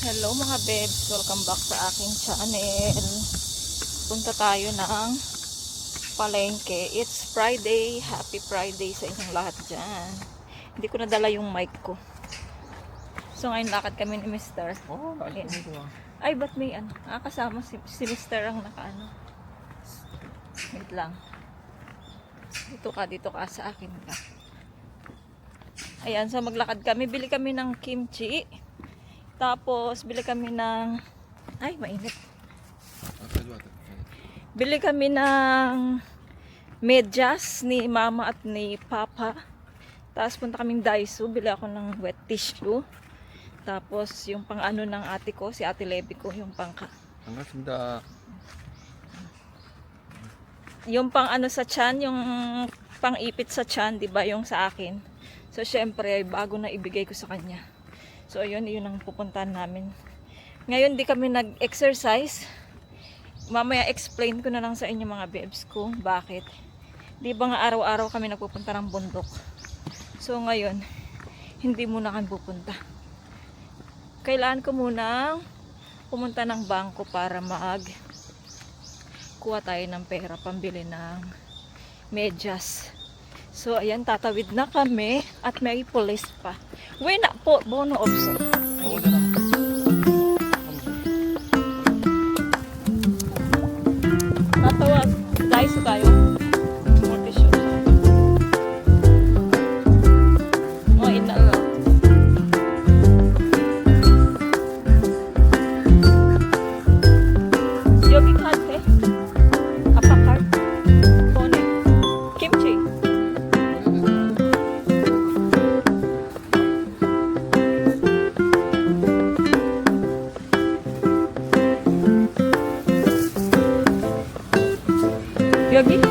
Hello mga bebs, welcome back sa aking channel. Punta tayo ng palengke. It's Friday, happy Friday sa inyong lahat dyan. Hindi ko nadala yung mic ko. So ngayon lakad kami ni Mr. Ay, ba't may ano? Kasama si Mr. ang nakaano. Wait lang. Dito ka sa akin ka. Ayan, so maglakad kami. Bili kami ng kimchi. Tapos, bili kami ng... Ay, mainit. Bili kami ng medyas ni mama at ni papa. Tapos, punta kaming Daiso. Bili ako ng wet tissue. Tapos, yung pang ano ng ate ko, si ate Levi ko, yung pang... 반갑습니다. Yung pang ano sa tiyan, yung pang ipit sa tiyan, di ba, yung sa akin. So, syempre, bago na ibigay ko sa kanya. So, ayun, yun ang pupuntahan namin. Ngayon, di kami nag-exercise. Mamaya, explain ko na lang sa inyo mga bebs ko. Bakit? Di ba nga araw-araw kami nagpupunta ng bundok? So, ngayon, hindi muna kami pupunta. Kailangan ko muna pumunta ng bangko para kuha tayo ng pera pambili ng medyas. So, ayan, tatawid na kami at may police pa. Uy na po, bono obso. Tatawag, guys, tayo. Mortisyo. O, inalo. Yogi kate. Apakar. Pone. Kimchi. 여기?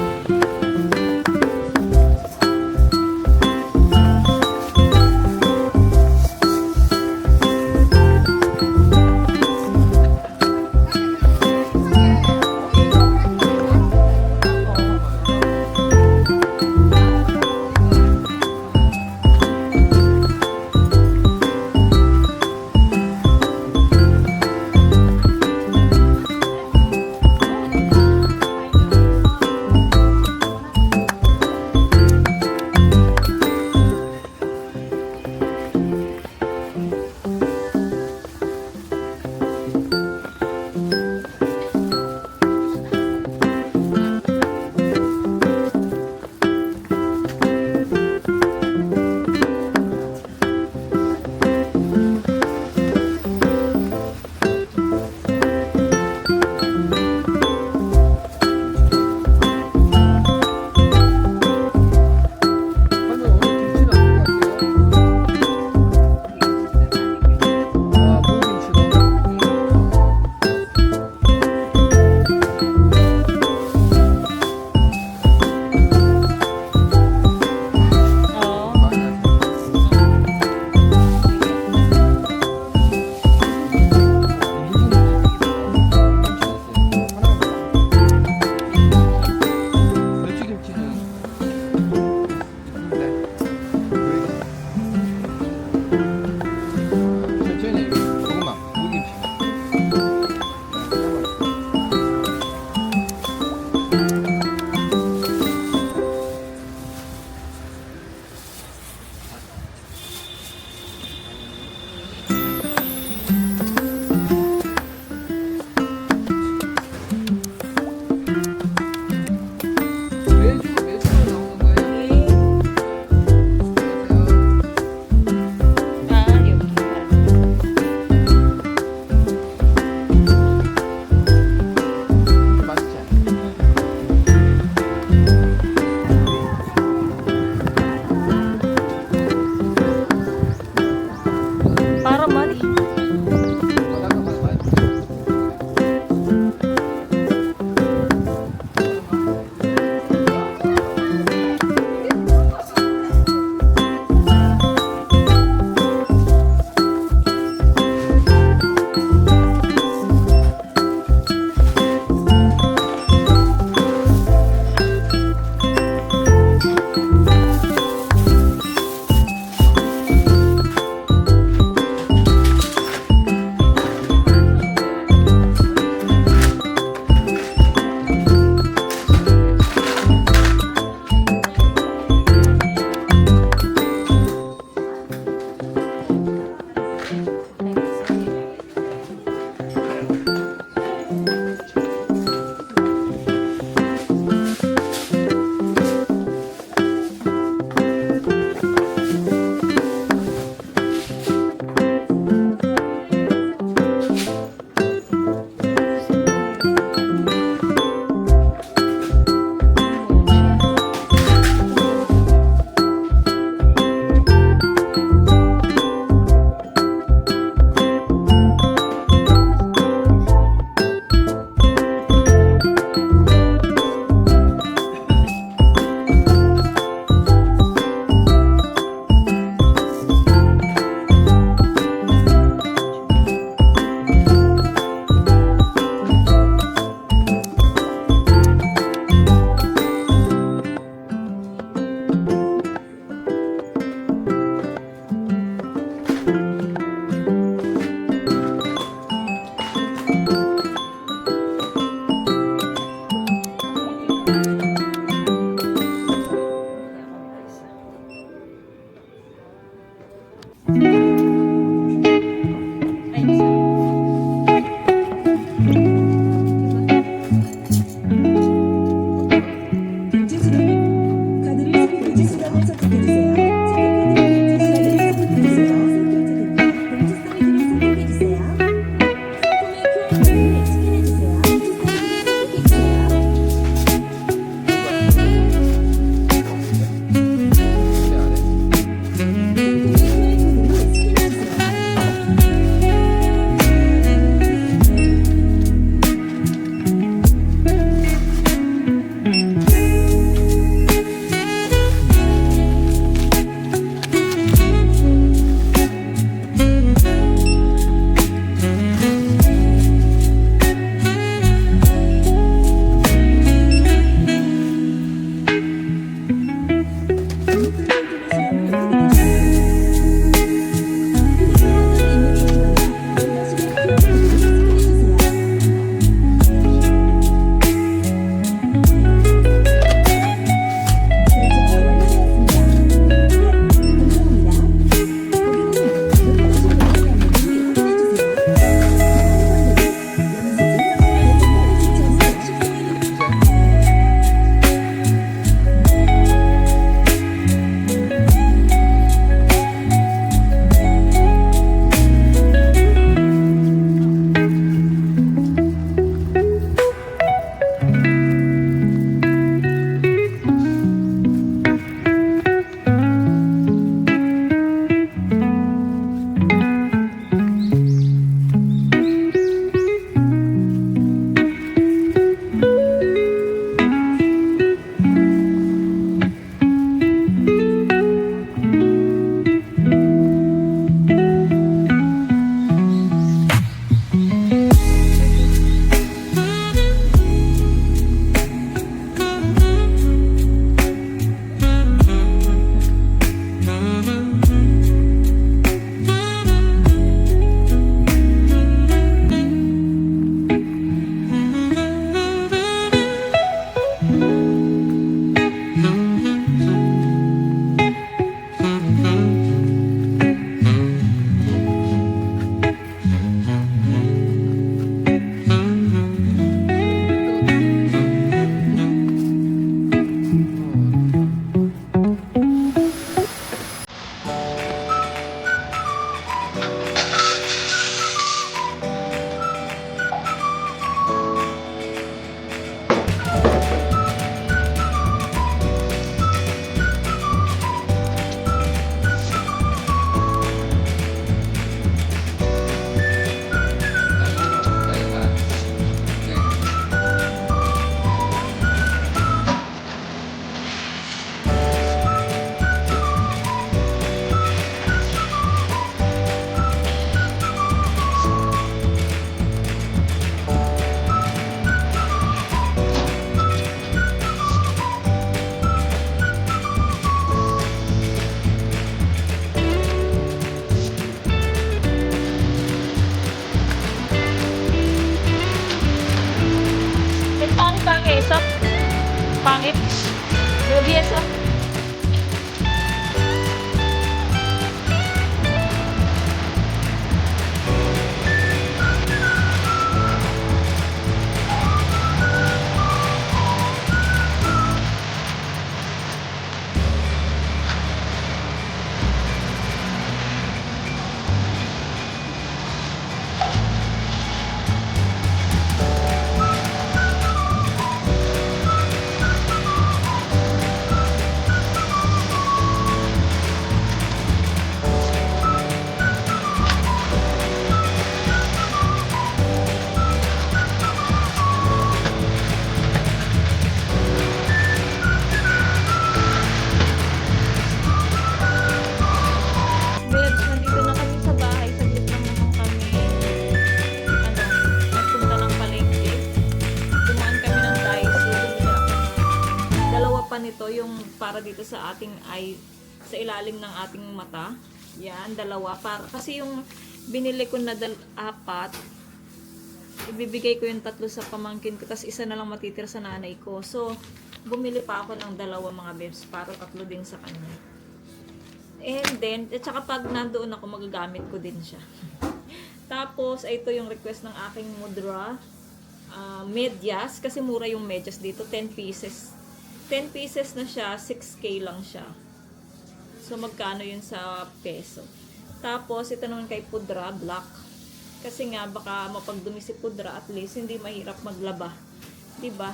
pangit. Bebs, oh. Bebs, nandito na kami sa bahay. Saglit lang naman kami. Nagpunta ng palengke. Dumaan kami ng Daiso. Bumili ako ng dalawa pa nito, yung para dito sa ating eye, sa ilalim ng ating mata. Yan, dalawa. Kasi yung binili ko na apat, ibibigay ko yung 3 sa pamangkin ko, tapos isa na lang matitira sa nanay ko. So, bumili pa ako ng dalawa mga bebs, para 3 din sa kanya. And then, at saka pag nandoon ako, magagamit ko din siya. Tapos, ito yung request ng aking mudra. Medyas, kasi mura yung medyas dito, 10 pieces. 10 pieces na siya, 6K lang siya. So, magkano yun sa peso. Tapos, ito naman kay pudra, black. Kasi nga, baka mapagdumi si pudra, at least, hindi mahirap maglaba. Diba?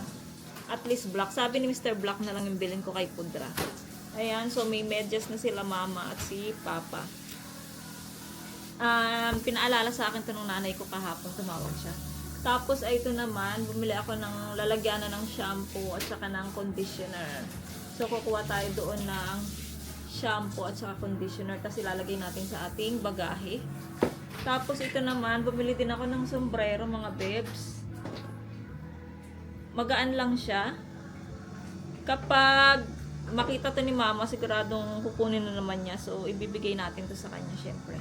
At least black. Sabi ni Mr. Black na lang yung bilhin ko kay pudra. Ayan, so may medyas na sila mama at si papa. Pinaalala sa akin ito nung nanay ko kahapon, tumawag siya. Tapos ay ito naman, bumili ako ng lalagyanan ng shampoo at saka ng conditioner. So kukuha tayo doon ng shampoo at saka conditioner, kasi lalagay natin sa ating bagahe. Tapos ito naman, bumili din ako ng sombrero mga bebs. Magaan lang siya. Kapag makita to ni mama, siguradong kukunin na naman niya. So, ibibigay natin to sa kanya, syempre.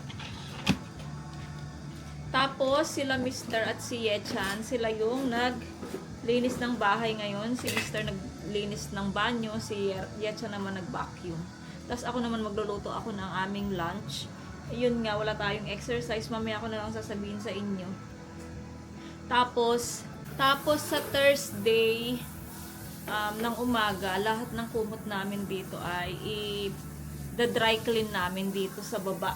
Tapos, sila Mr. at si Yechan, sila yung naglinis ng bahay ngayon. Si Mr. naglinis ng banyo, si Yechan naman nag-vacuum. Tapos, ako naman magluluto ako ng aming lunch. Yun nga, wala tayong exercise. Mamaya ako na lang sasabihin sa inyo. Tapos sa Thursday, ng umaga, lahat ng kumot namin dito ay i-dry clean namin dito sa baba.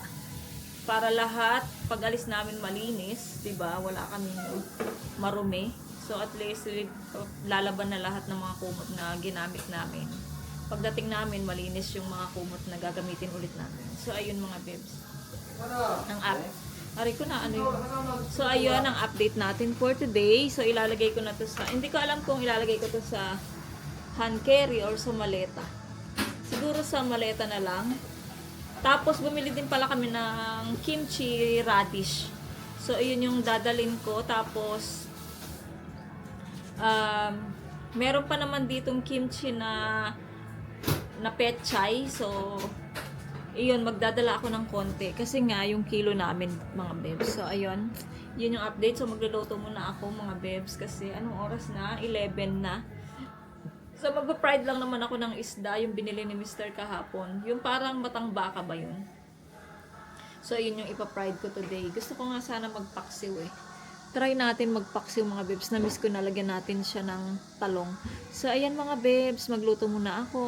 Para lahat, pag alis namin malinis, diba? Wala kaming marumi. So at least, lalaban na lahat ng mga kumot na ginamit namin. Pagdating namin, malinis yung mga kumot na gagamitin ulit namin. So ayun mga bebs. Ang app. Ari ko na ano yun. So ayun ang update natin for today. So ilalagay ko na to sa, hindi ko alam kung ilalagay ko to sa hand carry or sa maleta. Siguro sa maleta na lang. Tapos bumili din pala kami ng kimchi radish. So ayun yung dadalin ko. Tapos meron pa naman ditong kimchi na pechay. So iyon, magdadala ako ng konti. Kasi nga, yung kilo namin, mga bebs. So, ayun. Yun yung update. So, magluluto muna ako, mga bebs. Kasi, anong oras na? 11 na. So, magpa-fried lang naman ako ng isda. Yung binili ni Mr. kahapon. Yung parang matang baka ba yun? So, yun yung ipa-fried ko today. Gusto ko nga sana magpaksiw eh. Try natin magpaksiw, mga bebs. Na-miss ko na, lagyan natin siya ng talong. So, ayan mga bebs. Magluto muna ako.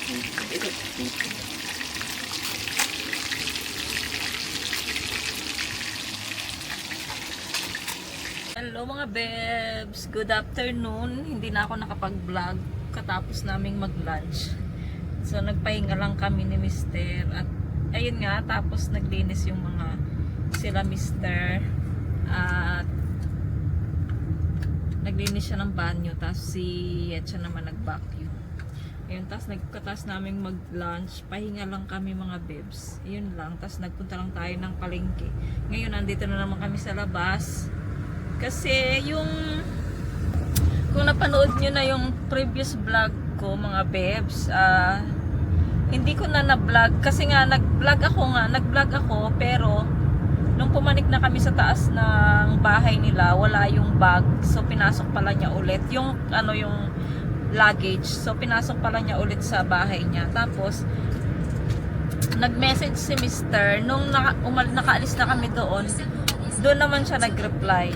Hello mga bebs! Good afternoon! Hindi na ako nakapag-vlog katapos naming mag-lunch. So nagpahinga lang kami ni Mister at ayun nga, tapos naglinis yung mga sila Mister at naglinis siya ng banyo, tapos si Etcha naman nag-vacuum. Ayun, tapos nagkatas namin mag-lunch, pahinga lang kami mga bebs. Ayun lang, tapos nagpunta lang tayo ng palengke. Ngayon nandito na naman kami sa labas. Kasi yung kung napanood nyo na yung previous vlog ko mga bebs, hindi ko na na-vlog kasi nga nag-vlog ako pero nung pumanik na kami sa taas ng bahay nila, wala yung bag. So pinasok pala niya ulit yung yung luggage. So pinasok pala niya ulit sa bahay niya. Tapos nag-message si Mister nung nakaalis na kami doon naman siya nag-reply.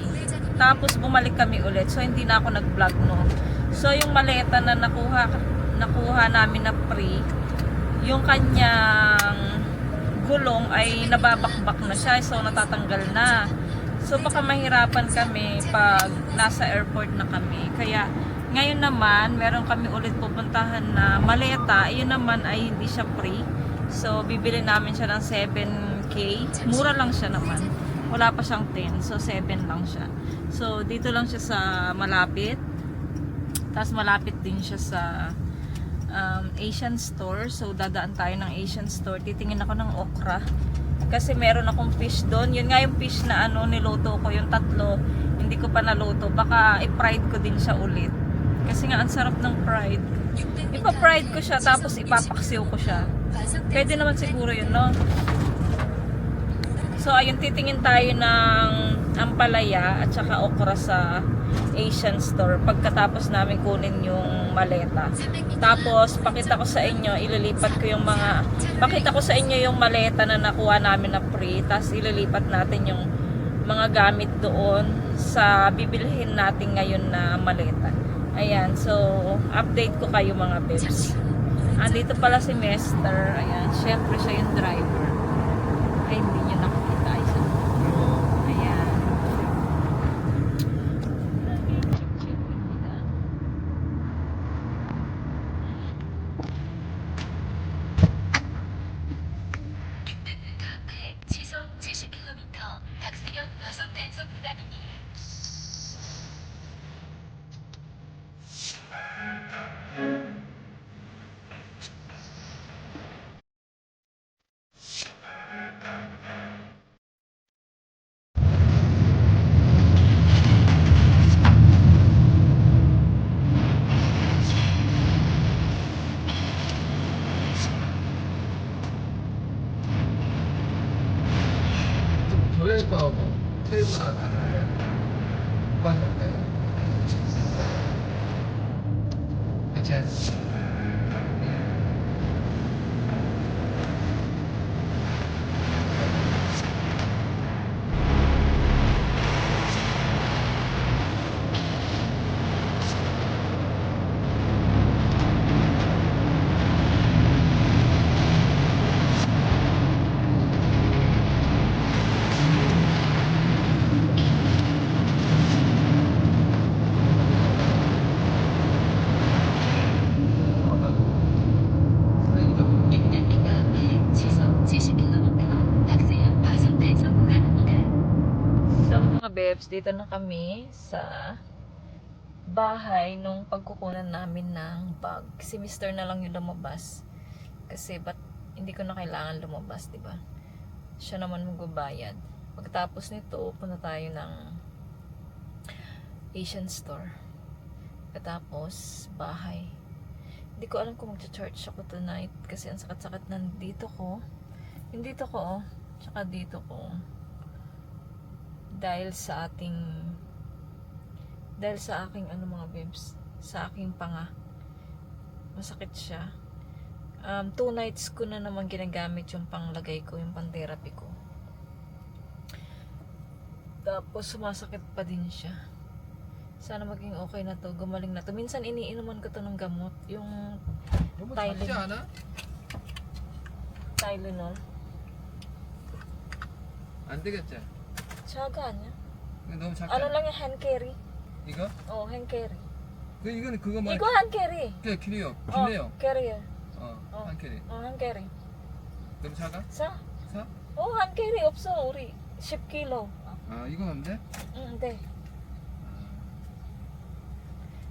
Tapos bumalik kami ulit. So hindi na ako nag-vlog noon. So yung maleta na nakuha namin na free, yung kanyang gulong ay nababakbak na siya. So natatanggal na. So baka mahirapan kami pag nasa airport na kami. Kaya ngayon naman, meron kami ulit pupuntahan na maleta. Ayun naman ay hindi siya free. So bibili namin siya ng 7K. Mura lang siya naman. Wala pa siyang 10. So 7 lang siya. So dito lang siya sa malapit. Tapos malapit din siya sa Asian store. So dadaan tayo ng Asian store. Titingin ako ng okra. Kasi meron akong fish doon. Yun nga yung fish na niluto ko. Yung 3. Hindi ko pa naluto. Baka i-fried ko din siya ulit. Kasi nga ang sarap ng fried. Ipa-fried ko siya tapos ipapaksiw ko siya. Pwede naman siguro yun, no? So ayun, titingin tayo ng ampalaya at saka okra sa Asian store pagkatapos namin kunin yung maleta. Tapos pakita ko sa inyo, pakita ko sa inyo yung maleta na nakuha namin na free. Tapos ililipat natin yung mga gamit doon sa bibilhin natin ngayon na maleta. Ayan, so update ko kayo mga bebs. Andito pala si Mister. Ayan, syempre siya yung driver. Ay, hindi nyo nakikita. Ayan. 시속 70km, 닥스역 5단속 구간입니다. 교회가 테이블 하나를 봤는데 괜찮아요. 시속 70km, 닥스역 5단속 구간입니다. So mga bebs, dito na kami sa bahay nung pagkukunan namin ng bag. Si Mister na lang yung lumabas. Kasi hindi ko na kailangan lumabas, di ba? Siya naman magbabayad. Pagkatapos nito, punta tayo ng Asian store. Pagkatapos, bahay. Hindi ko alam kung magcha-charge ako tonight kasi ang sakat-sakat nandito ko. Yung dito ko, tsaka dito ko. Dahil sa aking mga bebs, sa aking panga. Masakit siya. 2 nights ko na naman ginagamit yung panglagay ko, yung pang-therapy ko. Tapos sumasakit pa din siya. Sana maging okay na to, gumaling na to. Minsan iniinuman ko to ng gamot, yung 너무 타일린. 작지 않아? Tylenol. 안 되겠지? Tsaga niya. 이거 너무 작지 Ano 않아? lang yung hand carry? 이거? Oh, hand carry. 이거는 그거만 Iko hand carry. 그래 길이요 Oh, 길래요 carrier. 어 어. 한 캐리 Oh, hand carry. 너무 작아? Sa? 사? Oh, hand carry. Opso, uri. 10 kilo. 아 이거 하면 돼? Hindi.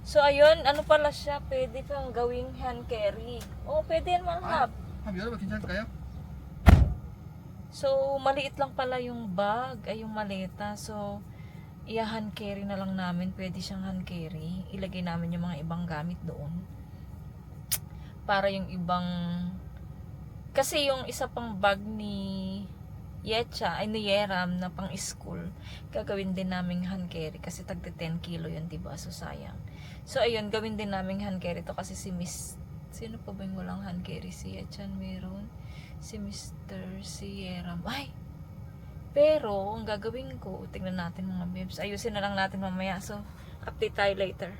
So, ayun, ano pala siya, pwede pang gawing hand carry. Oh, pwede yan manghab. 한번 열어봐 괜찮을까요? So, maliit lang pala yung bag, ay yung maleta. So, hand carry na lang namin. Pwede siyang hand carry. Ilagay namin yung mga ibang gamit doon. Para yung ibang... Kasi yung isa pang bag ni Yecha, ay ni Yeram na pang school, gagawin din naming hand carry. Kasi tagda 10 kilo yun, diba? So, sayang. So, ayun, gawin din naming hand carry to kasi si Miss... Sino pa ba yung walang hand carry? Si Yechan meron. Si Mr. Si Yeram. Ay! Pero, ang gagawin ko, tingnan natin mga bebs. Ayusin na lang natin mamaya. So, update tayo later.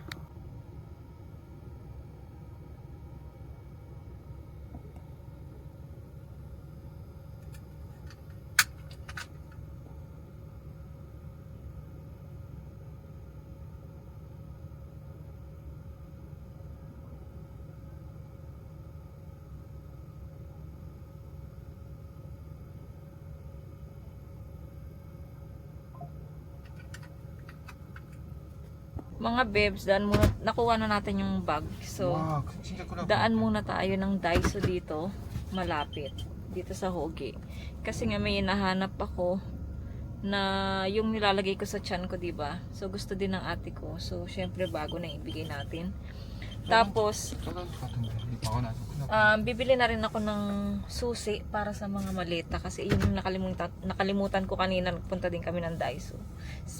Mga bebs, daan muna, nakuha na natin yung bag. So, 와 진짜 크다 daan muna tayo ng Daiso dito, malapit, dito sa Hoge. Kasi nga may hinahanap ako na yung nilalagay ko sa tiyan ko, diba? So, gusto din ng ate ko. So, syempre, bago na ibigay natin. Tapos, 작은 것 같은데 이 박아놔서 그냥 bibili na rin ako ng susi para sa mga maleta. Kasi yun yung nakalimutan ko kanina. Nagpunta din kami ng Daiso.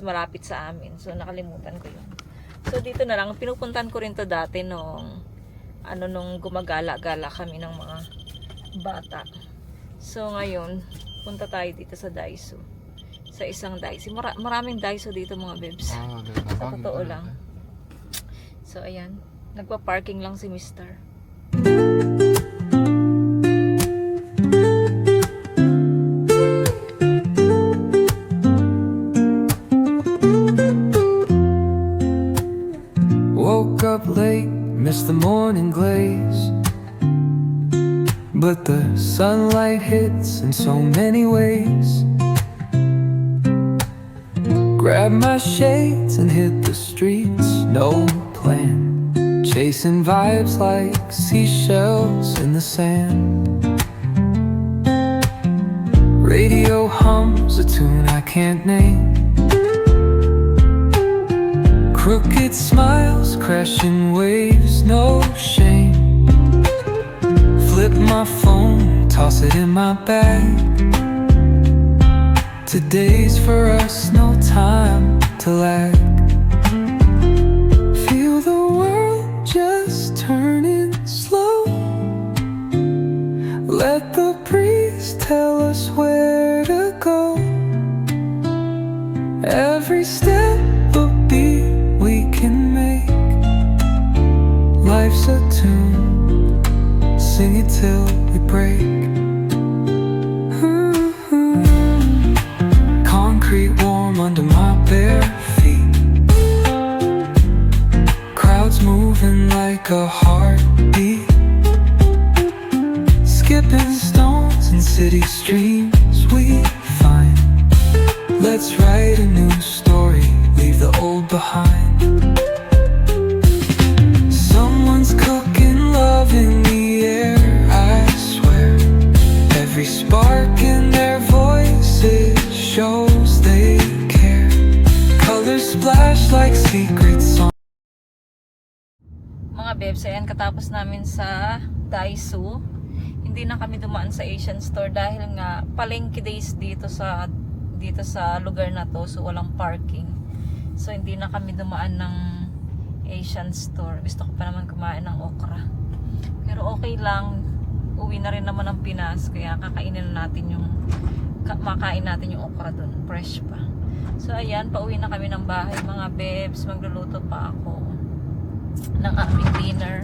Malapit sa amin. So, nakalimutan ko yun. So, dito na lang. Pinupuntan ko rin to dati nung gumagala-gala kami ng mga bata. So, ngayon, punta tayo dito sa Daiso. Sa isang Daiso. Maraming Daiso dito mga bebs. 아, 네, Sa totoo lang. So, ayan. Nagpa-parking lang si Mr. Woke up late, missed the morning glaze. But the sunlight hits in so many ways. Grabbed my shades and hit the streets, no plan. Chasing vibes like seashells in the sand. Radio hums a tune I can't name. Crooked smiles, crashing waves, no shame. Flip my phone, toss it in my bag. Today's for us, no time to lag. Feel the world just turning slow. Let the breeze tell us where to go. Every step a beat we can make. Life's a tune, sing it till we break. Concrete warm under my bare feet. Crowds moving like a heartbeat. Skipping stones in city streams we find. Let's write a new story, leave the old behind. Someone's cooking love in the air, I swear. Every spark in their voices shows they care. Colors splash like secret songs. Mga bebs, ayan, katapos namin sa Daiso. Hindi na kami dumaan sa Asian store dahil nga palengke days dito sa lugar na to, so walang parking. So hindi na kami dumaan ng Asian store. Gusto ko pa naman kumain ng okra. Pero okay lang, uwi na rin naman ng Pinas, kaya kakainin na natin makain natin yung okra dun, fresh pa. So ayan, pauwi na kami ng bahay mga bebs. Magluluto pa ako ng aming dinner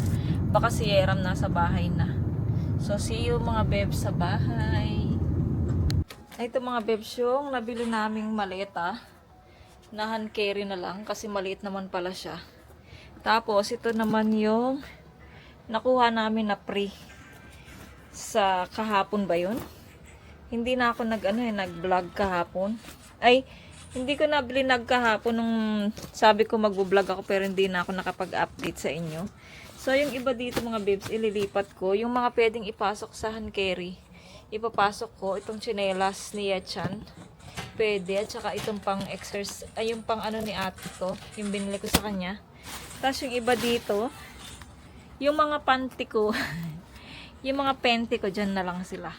Baka si Yeram nasa bahay na. So, see you mga bebs sa bahay. Ito mga bebs yung nabili naming maleta. Na hand carry na lang kasi maliit naman pala siya. Tapos, ito naman yung nakuha namin na pre. Sa kahapon ba yun? Hindi na ako nag-vlog kahapon. Ay, hindi ko na blinag kahapon nung sabi ko magbo-vlog ako pero hindi na ako nakapag-update sa inyo. So, yung iba dito mga babes, ililipat ko. Yung mga pwedeng ipasok sa hand carry, ipapasok ko. Itong tsinelas ni Yachan, pwede. At saka itong pang exercise, ay yung pang ano ni ate ko, yung binili ko sa kanya. Tapos yung iba dito, yung mga panty ko, yung mga panty ko, dyan na lang sila.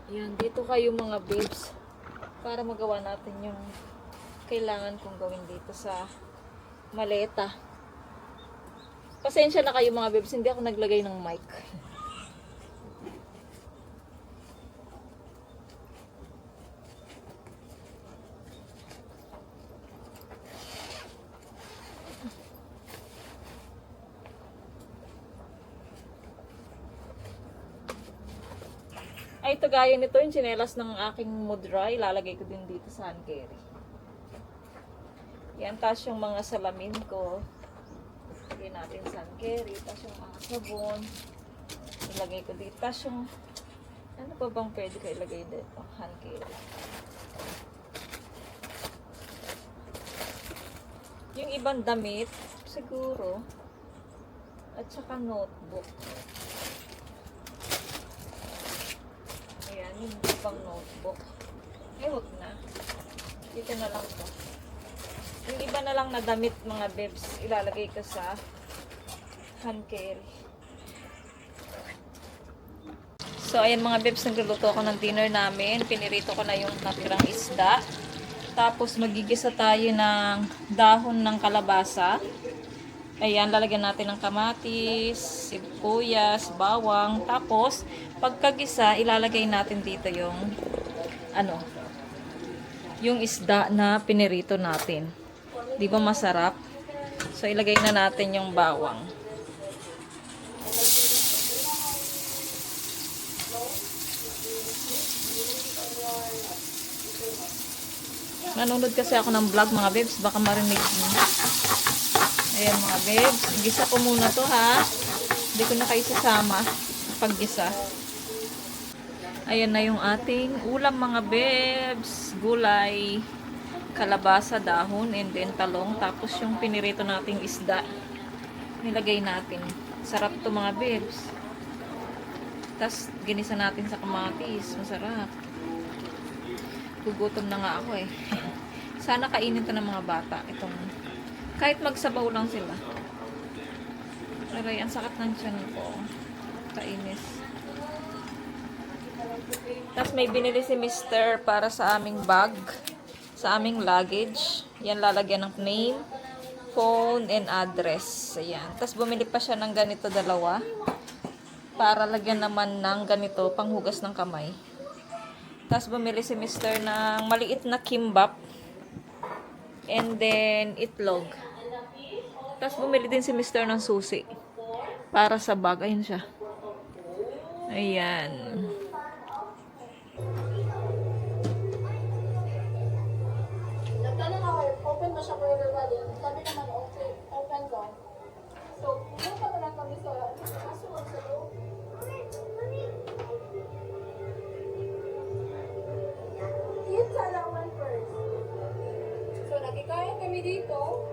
Yan, dito kayo mga babes, para magawa natin yung kailangan kong gawin dito sa maleta. Pasensya na kayo mga babes, hindi ako naglagay ng mic. Ay, ito gaya nito, yung tsinelas ng aking mudra, ilalagay ko din dito sa hand carry. Yan, tas yung mga salamin ko, ilagay natin sa hand carry, tas yung mga sabon, ilagay ko dito, tas yung, ano pa bang pwede ko ilagay dito, hand carry. Yung ibang damit, siguro, at saka notebook. Ayan, yung ibang notebook. Eh, wag na. Dito na lang to. Yung iba na lang na damit mga bebs, ilalagay ko sa hand carry. So, ayan mga bebs, nagluluto ako ng dinner namin. Pinirito ko na yung natirang isda. Tapos, magigisa tayo ng dahon ng kalabasa. Ayan, lalagyan natin ng kamatis, sibuyas, bawang. Tapos, pagkagisa, ilalagay natin dito yung yung isda na pinirito natin. Di ba masarap? So, ilagay na natin yung bawang. Nanonood kasi ako ng vlog mga babes, baka marinig niyo. Ayan mga babes, gisa ko muna to ha. Hindi ko na kayo sasama paggisa. Ayan na yung ating ulam mga babes. Gulay, kalabasa, dahon, and then talong. Tapos yung pinirito nating isda, nilagay natin. Sarap to mga babes. Tapos ginisa natin sa kamatis. Masarap. Gugutom na nga ako eh. Sana kainin to ng mga bata. Itong kahit magsabaw lang sila. Aray, ang sakit ng tiyan ko. Kainis. Tapos may binili si Mr. para sa aming bag. Sa aming luggage. Yan, lalagyan ng name, phone, and address. Ayan. Tapos bumili pa siya ng ganito dalawa. Para lagyan naman ng ganito, panghugas ng kamay. Tapos bumili si Mr. ng maliit na kimbap. And then, itlog. Tapos bumili din si Mr. ng susi. Para sa bag. Ayun siya. Ayan. Nagtanong ako, open ba siya ko yung body? Sabi naman, okay, open daw. So, pumunta na lang kami sa kasuwag sa loob. Eat sa lawan first. So, nakikain kami dito.